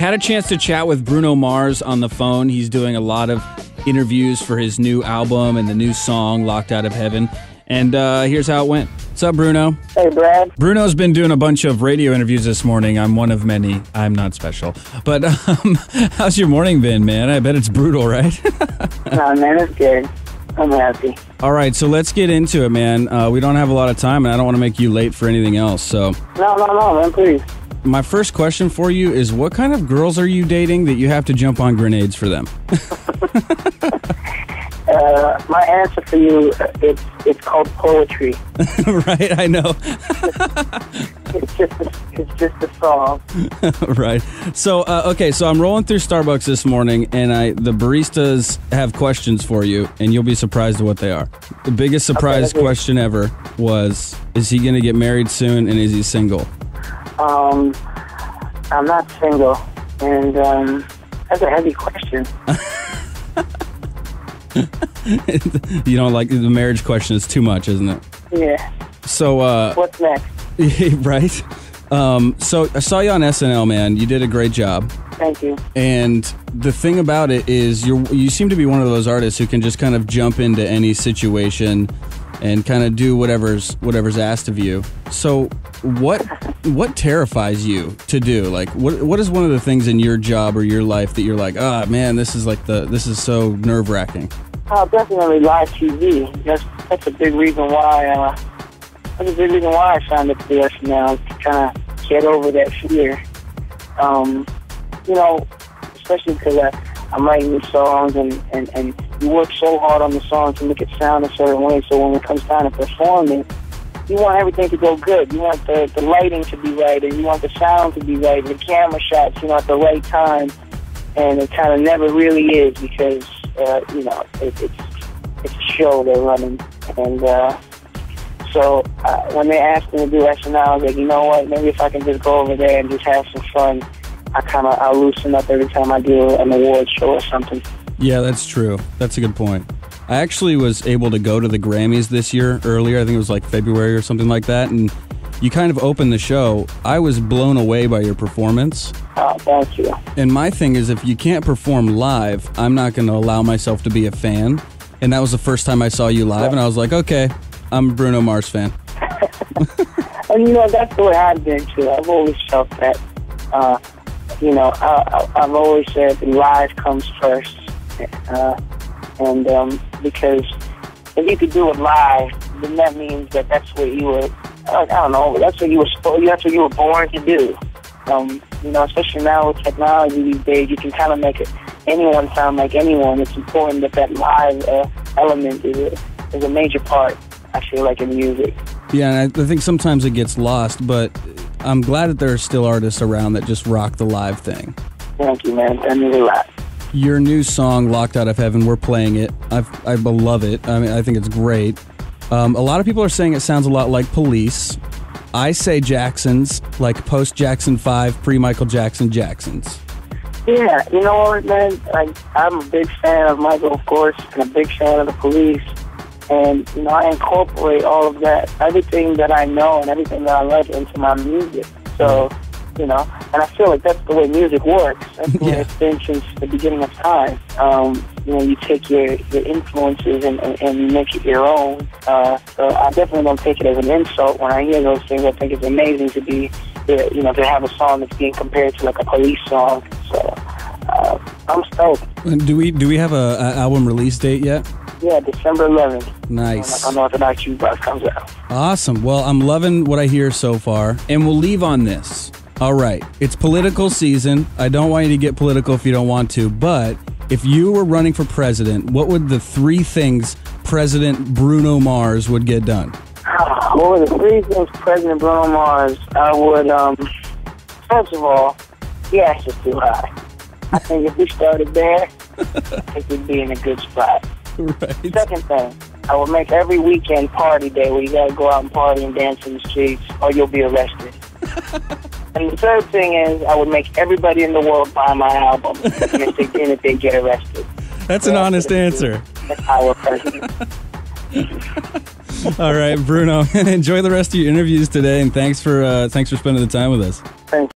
Had a chance to chat with Bruno Mars on the phone. He's doing a lot of interviews for his new album and the new song, Locked Out of Heaven. And here's how it went. What's up, Bruno? Hey, Brad. Bruno's been doing a bunch of radio interviews this morning. I'm one of many. I'm not special. But how's your morning been, man? I bet it's brutal, right? Nah, man, it's good. I'm happy. All right, so let's get into it, man. We don't have a lot of time, and I don't want to make you late for anything else. So, No, man, please. my first question for you is, what kind of girls are you dating that you have to jump on grenades for them? My answer for you, it's called poetry. Right, I know. It's just a song. Right. So, okay, so I'm rolling through Starbucks this morning, and the baristas have questions for you, and you'll be surprised at what they are. The biggest surprise question ever was, is he going to get married soon, and is he single? I'm not single, and that's a heavy question. You don't like the marriage question is too much, isn't it? Yeah. So, What's next? right? So I saw you on SNL, man. You did a great job. Thank you. And the thing about it is you seem to be one of those artists who can just kind of jump into any situation and kind of do whatever's asked of you. So what terrifies you to do? Like what is one of the things in your job or your life that you're like, oh man, this is so nerve-wracking? Definitely live TV. That's a big reason why. That's a big reason why I signed up to the SNL, to kind of get over that fear. Especially because I'm writing new songs, and you work so hard on the song to make it sound a certain way, so when it comes time to perform it, you want everything to go good. You want the lighting to be right, and you want the sound to be right, and the camera shots, at the right time, and it kind of never really is because, it's a show they're running, and so when they asked me to do SNL, I was like, you know what, maybe if I can just go over there and just have some fun, I'll loosen up every time I do an award show or something. Yeah, that's true. That's a good point. I actually was able to go to the Grammys this year earlier. I think it was like February or something like that. And you kind of opened the show. I was blown away by your performance. Oh, thank you. And my thing is, if you can't perform live, I'm not going to allow myself to be a fan. And that was the first time I saw you live. And I was like, okay, I'm a Bruno Mars fan. And that's the way I've been too. I've always felt that. I've always said the live comes first. Because if you could do it live, then that means that's what you were, that's what you were born to do. Especially now with technology these days, you can kind of make anyone sound like anyone. It's important that live element is a major part, I feel like, in music. Yeah, and I think sometimes it gets lost, but I'm glad that there are still artists around that just rock the live thing. Thank you, man. That means a lot. Your new song, Locked Out of Heaven, we're playing it. I love it. I mean, I think it's great. A lot of people are saying it sounds a lot like Police. I say Jackson's, like post-Jackson 5, pre-Michael Jackson Jackson's. Yeah, you know what, man? I'm a big fan of Michael, of course, and a big fan of the Police. And, I incorporate all of that, everything that I know and everything that I like into my music. So, and I feel like that's the way music works. That's the way it's been since the beginning of time. You take your influences and you make it your own. So I definitely don't take it as an insult when I hear those things. I think it's amazing to have a song that's being compared to like a Police song. So I'm stoked. Do we have a album release date yet? Yeah, December 11th. Nice. On Orthodox Jukebox comes out. Awesome. Well, I'm loving what I hear so far. And we'll leave on this. All right. It's political season. I don't want you to get political if you don't want to. But if you were running for president, what would the 3 things President Bruno Mars would get done? What were the 3 things President Bruno Mars? I would, first of all, gas is too high. I think if we started there, I think we'd be in a good spot. Right. Second thing, I would make every weekend party day where you gotta go out and party and dance in the streets, or you'll be arrested. And the third thing is, I would make everybody in the world buy my album, and if they get arrested. That's an honest answer. That's our president. All right, Bruno. Enjoy the rest of your interviews today, and thanks for spending the time with us. Thanks.